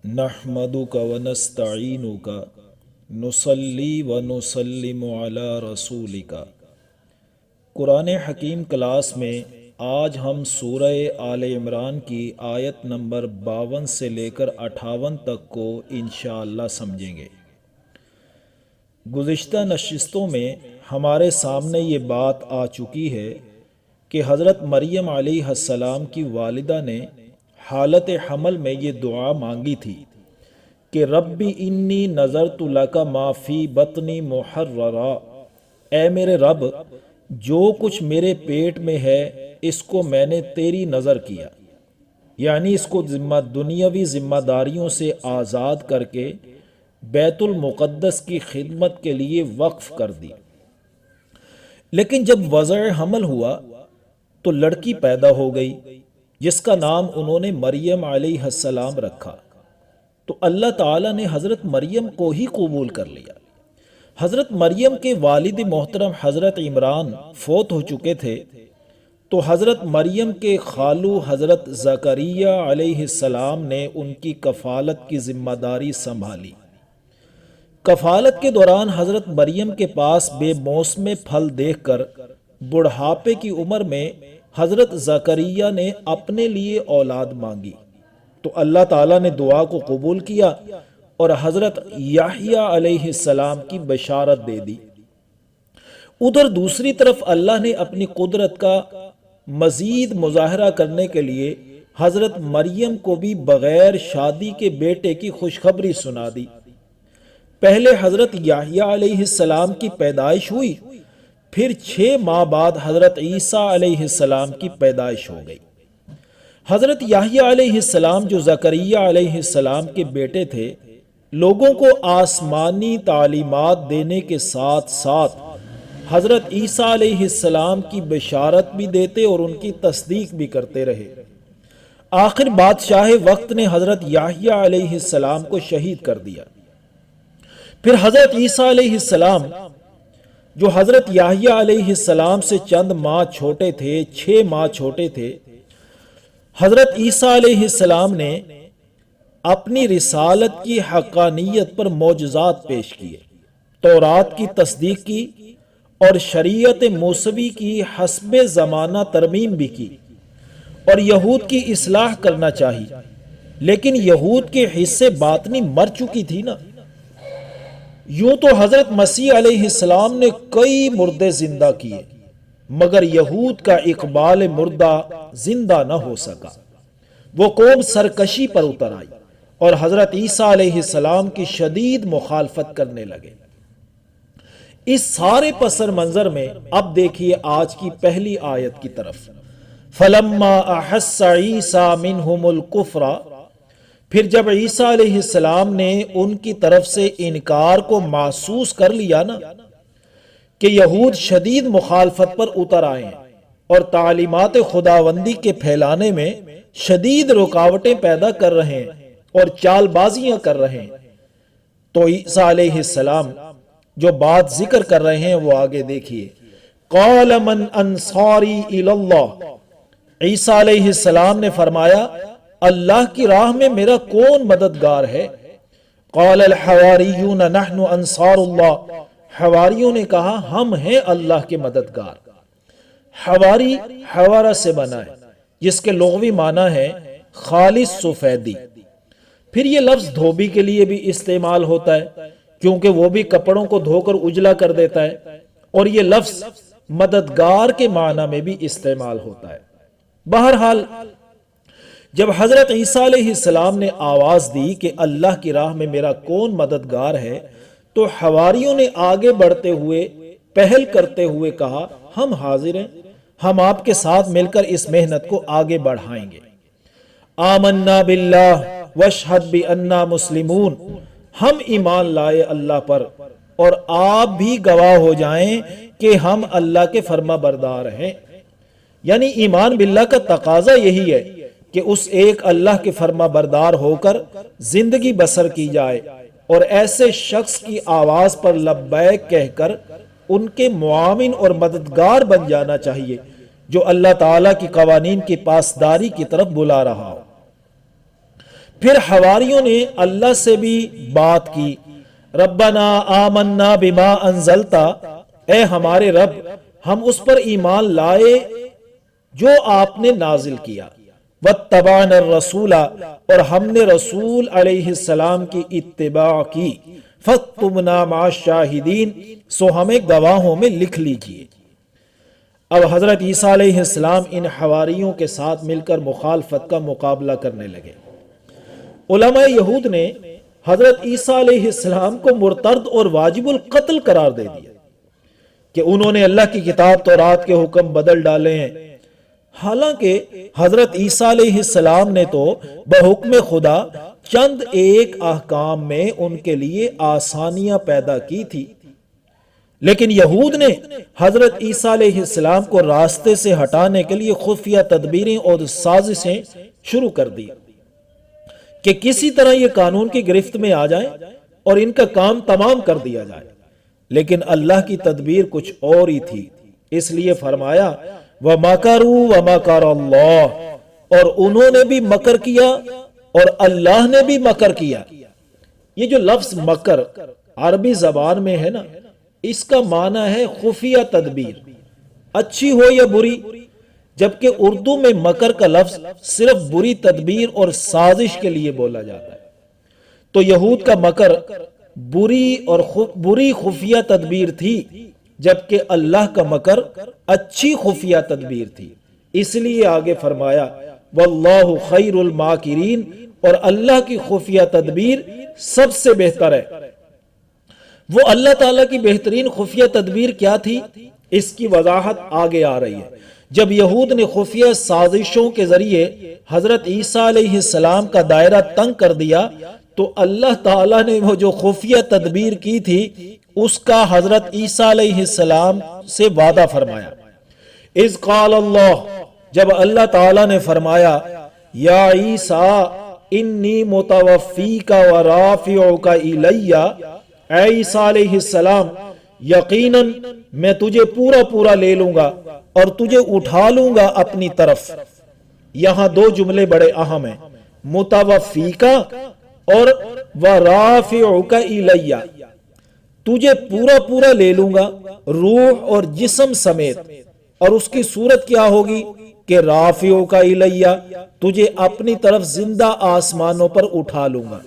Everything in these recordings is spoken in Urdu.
نحمدک ونستعینک نصلی ونسلم علی رسولک۔ قرآن حکیم کلاس میں آج ہم سورہ آل عمران کی آیت نمبر 52 سے لے کر 58 تک کو انشاءاللہ سمجھیں گے۔ گزشتہ نشستوں میں ہمارے سامنے یہ بات آ چکی ہے کہ حضرت مریم علیہ السلام کی والدہ نے حالت حمل میں یہ دعا مانگی تھی کہ ربی انی نذرت لک ما فی بطنی محررا، اے میرے رب جو کچھ میرے پیٹ میں ہے اس کو میں نے تیری نظر کیا، یعنی اس کو دنیاوی ذمہ داریوں سے آزاد کر کے بیت المقدس کی خدمت کے لیے وقف کر دی۔ لیکن جب وضع حمل ہوا تو لڑکی پیدا ہو گئی جس کا نام انہوں نے مریم علیہ السلام رکھا، تو اللہ تعالیٰ نے حضرت مریم کو ہی قبول کر لیا۔ حضرت مریم کے والد محترم حضرت عمران فوت ہو چکے تھے، تو حضرت مریم کے خالو حضرت زکریا علیہ السلام نے ان کی کفالت کی ذمہ داری سنبھالی۔ کفالت کے دوران حضرت مریم کے پاس بے موسم پھل دیکھ کر بڑھاپے کی عمر میں حضرت زکریا نے اپنے لیے اولاد مانگی، تو اللہ تعالیٰ نے دعا کو قبول کیا اور حضرت یحییٰ علیہ السلام کی بشارت دے دی۔ ادھر دوسری طرف اللہ نے اپنی قدرت کا مزید مظاہرہ کرنے کے لیے حضرت مریم کو بھی بغیر شادی کے بیٹے کی خوشخبری سنا دی۔ پہلے حضرت یحییٰ علیہ السلام کی پیدائش ہوئی، پھر 6 ماہ بعد حضرت عیسیٰ علیہ السلام کی پیدائش ہو گئی۔ حضرت یحییٰ علیہ السلام جو زکریا علیہ السلام کے بیٹے تھے، لوگوں کو آسمانی تعلیمات دینے کے ساتھ ساتھ حضرت عیسیٰ علیہ السلام کی بشارت بھی دیتے اور ان کی تصدیق بھی کرتے رہے۔ آخر بادشاہ وقت نے حضرت یحییٰ علیہ السلام کو شہید کر دیا۔ پھر حضرت عیسیٰ علیہ السلام جو حضرت یحییٰ علیہ السلام سے چند ماہ چھوٹے تھے، 6 ماہ چھوٹے تھے، حضرت عیسیٰ علیہ السلام نے اپنی رسالت کی حقانیت پر معجزات پیش کیے، تورات کی تصدیق کی اور شریعت موسوی کی حسب زمانہ ترمیم بھی کی، اور یہود کی اصلاح کرنا چاہی، لیکن یہود کے حصے باطنی مر چکی تھی نا۔ یوں تو حضرت مسیح علیہ السلام نے کئی مردے زندہ کیے، مگر یہود کا اقبال مردہ زندہ نہ ہو سکا۔ وہ قوم سرکشی پر اتر آئی اور حضرت عیسیٰ علیہ السلام کی شدید مخالفت کرنے لگے۔ اس سارے پس منظر میں اب دیکھیے آج کی پہلی آیت کی طرف، فَلَمَّا أَحَسَّ عِيسَى مِنْهُمُ الْكُفْرَ، پھر جب عیسیٰ علیہ السلام نے ان کی طرف سے انکار کو محسوس کر لیا نا کہ یہود شدید مخالفت پر اتر آئے ہیں اور تعلیمات خداوندی کے پھیلانے میں شدید رکاوٹیں پیدا کر رہے ہیں اور چال بازیاں کر رہے ہیں، تو عیسیٰ علیہ السلام جو بات ذکر کر رہے ہیں وہ آگے دیکھیے، قَالَ مَنْ أَنصَارِي إِلَى اللَّهِ، عیسیٰ علیہ السلام نے فرمایا اللہ کی راہ میں میرا کون مددگار ہے؟ قَالَ الْحَوَارِيُّونَ نَحْنُ أَنصَارُ اللَّهِ، حواریوں نے کہا ہم ہیں اللہ کے مددگار۔ حواری حوارہ سے بنا ہے جس کے لغوی معنی ہے خالص سفیدی۔ پھر یہ لفظ دھوبی کے لیے بھی استعمال ہوتا ہے کیونکہ وہ بھی کپڑوں کو دھو کر اجلا کر دیتا ہے، اور یہ لفظ مددگار کے معنی میں بھی استعمال ہوتا ہے۔ بہرحال جب حضرت عیسیٰ علیہ السلام نے آواز دی کہ اللہ کی راہ میں میرا کون مددگار ہے، تو حواریوں نے آگے بڑھتے ہوئے پہل کرتے ہوئے کہا ہم حاضر ہیں، ہم آپ کے ساتھ مل کر اس محنت کو آگے بڑھائیں گے۔ آمنا باللہ واشہد بأننا مسلمون، ہم ایمان لائے اللہ پر اور آپ بھی گواہ ہو جائیں کہ ہم اللہ کے فرما بردار ہیں۔ یعنی ایمان باللہ کا تقاضا یہی ہے کہ اس ایک اللہ کے فرما بردار ہو کر زندگی بسر کی جائے، اور ایسے شخص کی آواز پر لبیک کہہ کر ان کے معاون اور مددگار بن جانا چاہیے جو اللہ تعالیٰ کی قوانین کی پاسداری کی طرف بلا رہا ہو۔ پھر حواریوں نے اللہ سے بھی بات کی، ربنا آمنا بما انزلتا، اے ہمارے رب ہم اس پر ایمان لائے جو آپ نے نازل کیا، واتبعنا الرسول، اور ہم نے رسول علیہ السلام کی اتباع کی، فاکتبنا مع الشاہدین، سو ہمیں گواہوں میں لکھ لیجئے۔ اب حضرت عیسیٰ علیہ السلام ان حواریوں کے ساتھ مل کر مخالفت کا مقابلہ کرنے لگے۔ علماء یہود نے حضرت عیسیٰ علیہ السلام کو مرتد اور واجب القتل قرار دے دیا کہ انہوں نے اللہ کی کتاب تورات کے حکم بدل ڈالے ہیں، حالانکہ حضرت عیسیٰ علیہ السلام نے تو بحکم خدا چند ایک احکام میں ان کے لیے آسانیاں پیدا کی تھی، لیکن یہود نے حضرت عیسیٰ علیہ السلام کو راستے سے ہٹانے کے لیے خفیہ تدبیریں اور سازشیں شروع کر دی کہ کسی طرح یہ قانون کی گرفت میں آ جائیں اور ان کا کام تمام کر دیا جائے، لیکن اللہ کی تدبیر کچھ اور ہی تھی، اس لیے فرمایا وَمَكَرُوا وَمَكَرَ اللَّهُ، اور انہوں نے بھی مکر کیا اور اللہ نے بھی مکر کیا۔ یہ جو لفظ مکر عربی زبان میں ہے نا، اس کا معنی ہے خفیہ تدبیر، اچھی ہو یا بری، جبکہ اردو میں مکر کا لفظ صرف بری تدبیر اور سازش کے لیے بولا جاتا ہے۔ تو یہود کا مکر بری خفیہ تدبیر تھی، جبکہ اللہ کا مکر اچھی خفیہ تدبیر تھی، اس لیے آگے فرمایا واللہ خیر الماکرین، اور اللہ کی خفیہ تدبیر سب سے بہتر ہے۔ وہ اللہ تعالیٰ کی بہترین خفیہ تدبیر کیا تھی، اس کی وضاحت آگے آ رہی ہے۔ جب یہود نے خفیہ سازشوں کے ذریعے حضرت عیسیٰ علیہ السلام کا دائرہ تنگ کر دیا، تو اللہ تعالیٰ نے وہ جو خفیہ تدبیر کی تھی اس کا حضرت عیسیٰ علیہ السلام سے وعدہ فرمایا۔ اذ قال اللہ، جب اللہ تعالیٰ نے فرمایا یا عیسیٰ انی متوفیک ورافعک الی، اے عیسیٰ علیہ السلام یقیناً میں تجھے پورا لے لوں گا اور تجھے اٹھا لوں گا اپنی طرف۔ یہاں دو جملے بڑے اہم ہیں، متوفیک اور ورافعک الی، تجھے پورا لے لوں گا روح اور جسم سمیت، اور اس کی صورت کیا ہوگی کہ رافعک الی، تجھے اپنی طرف زندہ آسمانوں پر اٹھا لوں گا۔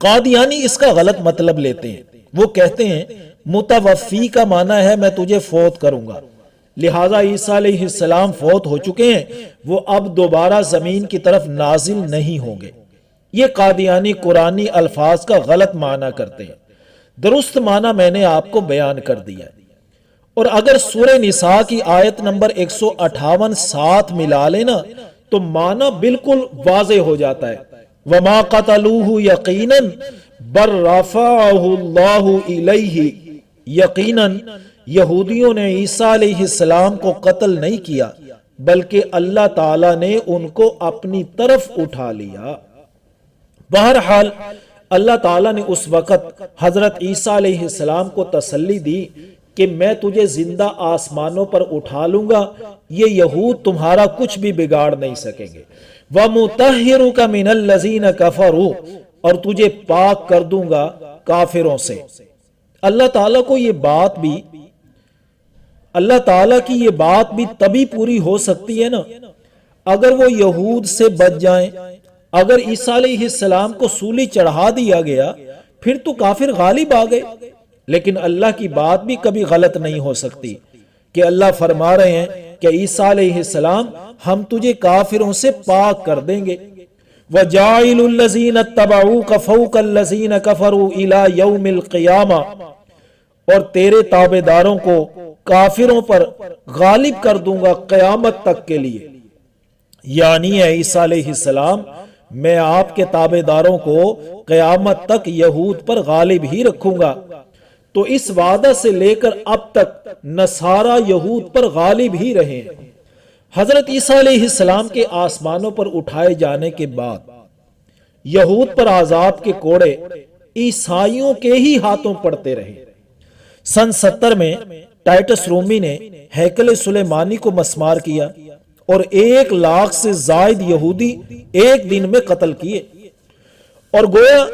قادیانی اس کا غلط مطلب لیتے ہیں، وہ کہتے ہیں متوفی کا معنی ہے میں تجھے فوت کروں گا، لہٰذا عیسیٰ علیہ السلام فوت ہو چکے ہیں، وہ اب دوبارہ زمین کی طرف نازل نہیں ہوں گے۔ یہ قادیانی قرآنی الفاظ کا غلط معنی کرتے ہیں، درست معنی میں نے آپ کو بیان کر دیا ہے۔ اور اگر سورہ نساء کی آیت نمبر 158 ساتھ ملا لینا تو معنی بالکل واضح ہو جاتا ہے، وَمَا قَتَلُوهُ يَقِينًا بَلْ رَفَعَهُ اللَّهُ إِلَيْهِ، یقیناً یہودیوں نے عیسیٰ علیہ السلام کو قتل نہیں کیا بلکہ اللہ تعالیٰ نے ان کو اپنی طرف اٹھا لیا۔ بہرحال اللہ تعالیٰ نے اس وقت حضرت عیسیٰ علیہ السلام کو تسلی دی کہ میں تجھے زندہ آسمانوں پر اٹھا لوں گا، یہ یہود تمہارا کچھ بھی بگاڑ نہیں سکیں گے۔ وَمُطَهِّرُكَ مِنَ الَّذِينَ كَفَرُوا، اور تجھے پاک کر دوں گا کافروں سے۔ اللہ تعالیٰ کی یہ بات بھی تبھی پوری ہو سکتی ہے نا اگر وہ یہود سے بچ جائیں۔ اگر عیسیٰ علیہ السلام کو سولی چڑھا دیا گیا پھر تو کافر غالب آ گئے، لیکن اللہ کی بات بھی کبھی غلط نہیں ہو سکتی کہ اللہ فرما رہے ہیں کہ عیسیٰ علیہ السلام ہم تجھے کافروں سے پاک کر دیں گے۔ وَجَاعِلُ الَّذِينَ اتَّبَعُوكَ فَوْقَ الَّذِينَ كَفَرُوا إِلَى يَوْمِ الْقِيَامَةِ، اور تیرے تابعداروں کو کافروں پر غالب کر دوں گا قیامت تک کے لیے، یعنی اے عیسیٰ علیہ السلام میں آپ کے تابعداروں کو قیامت تک یہود پر غالب ہی رکھوں گا۔ تو اس وعدہ سے لے کر اب تک نصارہ یہود پر غالب ہی رہے ہیں۔ حضرت عیسیٰ علیہ السلام کے آسمانوں پر اٹھائے جانے کے بعد یہود پر عذاب کے کوڑے عیسائیوں کے ہی ہاتھوں پڑتے رہے۔ سن 70 میں ٹائٹس رومی نے ہیکل سلیمانی کو مسمار کیا اور 1,00,000 سے زائد یہودی ایک دن میں قتل کیے، اور گویا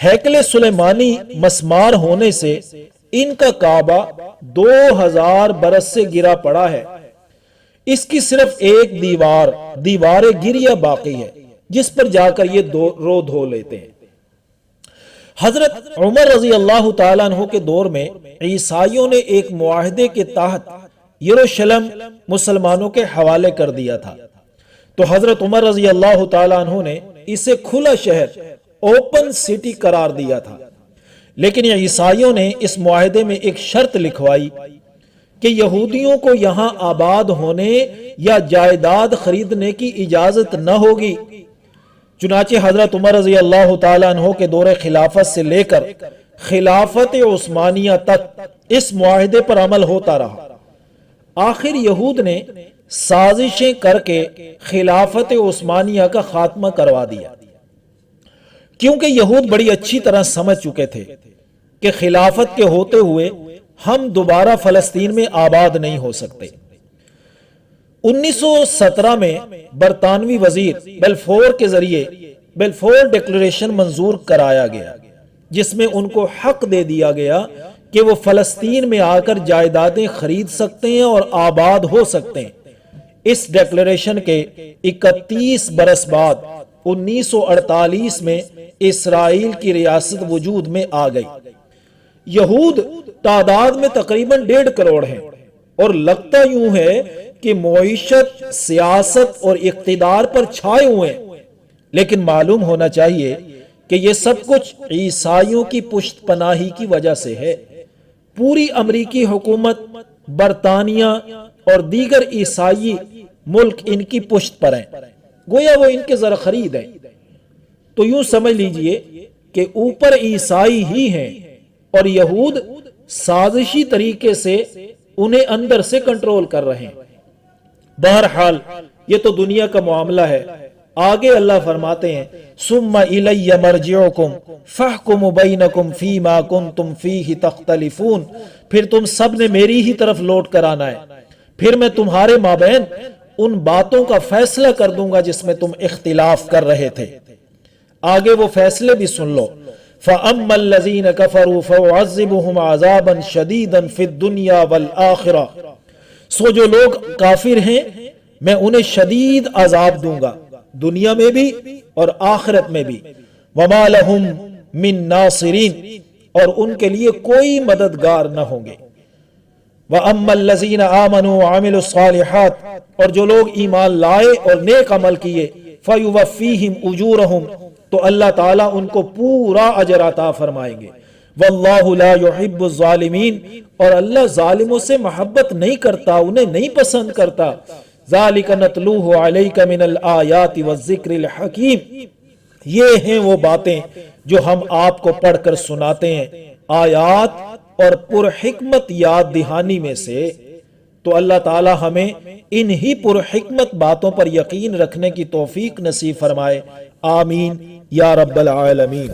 ہیکل سلیمانی مسمار ہونے سے ان کا کعبہ 2000 برس سے گرا پڑا ہے۔ اس کی صرف ایک دیوار گریہ باقی ہے جس پر جا کر یہ رو دھو لیتے ہیں۔ حضرت عمر رضی اللہ تعالیٰ عنہ کے دور میں عیسائیوں نے ایک معاہدے کے تحت یروشلم مسلمانوں کے حوالے کر دیا تھا، تو حضرت عمر رضی اللہ تعالیٰ عنہ نے اسے کھلا شہر، اوپن سٹی قرار دیا تھا، لیکن عیسائیوں نے اس معاہدے میں ایک شرط لکھوائی کہ یہودیوں کو یہاں آباد ہونے یا جائیداد خریدنے کی اجازت نہ ہوگی۔ چنانچہ حضرت عمر رضی اللہ تعالیٰ عنہ کے دور خلافت سے لے کر خلافت عثمانیہ تک اس معاہدے پر عمل ہوتا رہا۔ آخر یہود نے سازشیں کر کے خلافت عثمانیہ کا خاتمہ کروا دیا، کیونکہ یہود بڑی اچھی طرح سمجھ چکے تھے کہ خلافت کے ہوتے ہوئے ہم دوبارہ فلسطین میں آباد نہیں ہو سکتے۔ 1917 میں برطانوی وزیر بیلفور کے ذریعے بیلفور ڈیکلریشن منظور کرایا گیا، جس میں ان کو حق دے دیا گیا کہ وہ فلسطین میں آ کر جائیدادیں خرید سکتے ہیں اور آباد ہو سکتے ہیں۔ اس ڈیکلریشن کے 31 برس بعد 1948 میں اسرائیل کی ریاست وجود میں آ گئی۔ یہود تعداد میں تقریباً 1.5 کروڑ ہیں، اور لگتا یوں ہے کہ معیشت، سیاست اور اقتدار پر چھائے ہوئے ہیں، لیکن معلوم ہونا چاہیے کہ یہ سب کچھ عیسائیوں کی پشت پناہی کی وجہ سے ہے۔ پوری امریکی حکومت، برطانیہ اور دیگر عیسائی ملک ان کی پشت پر ہیں، گویا وہ ان کے زر خرید ہیں۔ تو یوں سمجھ لیجئے کہ اوپر عیسائی ہی ہیں اور یہود سازشی طریقے سے انہیں اندر سے کنٹرول کر رہے ہیں۔ بہرحال یہ تو دنیا کا معاملہ ہے۔ آگے اللہ فرماتے ہیں ثم الی مرجعکم فاحکم بینکم فیما کنتم فیہ تختلفون، پھر تم سب نے میری ہی طرف لوٹ کر آنا ہے، پھر میں تمہارے مابین ان باتوں کا فیصلہ کر دوں گا جس میں تم اختلاف کر رہے تھے۔ آگے وہ فیصلے بھی سن لو۔ فَأَمَّا الَّذِينَ كَفَرُوا فَأُعَذِّبُهُمْ عَذَابًا شَدِيدًا فِي الدُّنْيَا وَالْآخِرَةِ، سو جو لوگ کافر ہیں میں انہیں شدید عذاب دوں گا، دنیا میں بھی اور آخرت میں بھی۔ وَمَا لَهُم مِّن نَاصِرِينَ، اور ان کے لیے کوئی مددگار نہ ہوں گے۔ وَأَمَّا الَّذِينَ آمَنُوا وَعَمِلُوا الصَّالِحَاتِ، اور جو لوگ ایمان لائے اور نیک عمل کیے، فَيُوَفِّيهِمْ أُجُورَهُمْ، تو اللہ تعالیٰ ان کو پورا اجر عطا فرمائیں گے۔ وَاللَّهُ لَا يُحِبُّ الظَّالِمِينَ، اور اللہ ظالموں سے محبت نہیں کرتا، انہیں نہیں پسند کرتا۔ ذَلِكَ نَتْلُوهُ عَلَيْكَ مِنَ الْآيَاتِ وَالذِّكْرِ الْحَكِيمِ، یہ ہیں وہ باتیں جو ہم آپ کو پڑھ کر سناتے ہیں، آیات اور پرحکمت یاد دہانی میں سے۔ تو اللہ تعالی ہمیں انہی پرحکمت باتوں پر یقین رکھنے کی توفیق نصیب فرمائے، آمین یا رب العالمین۔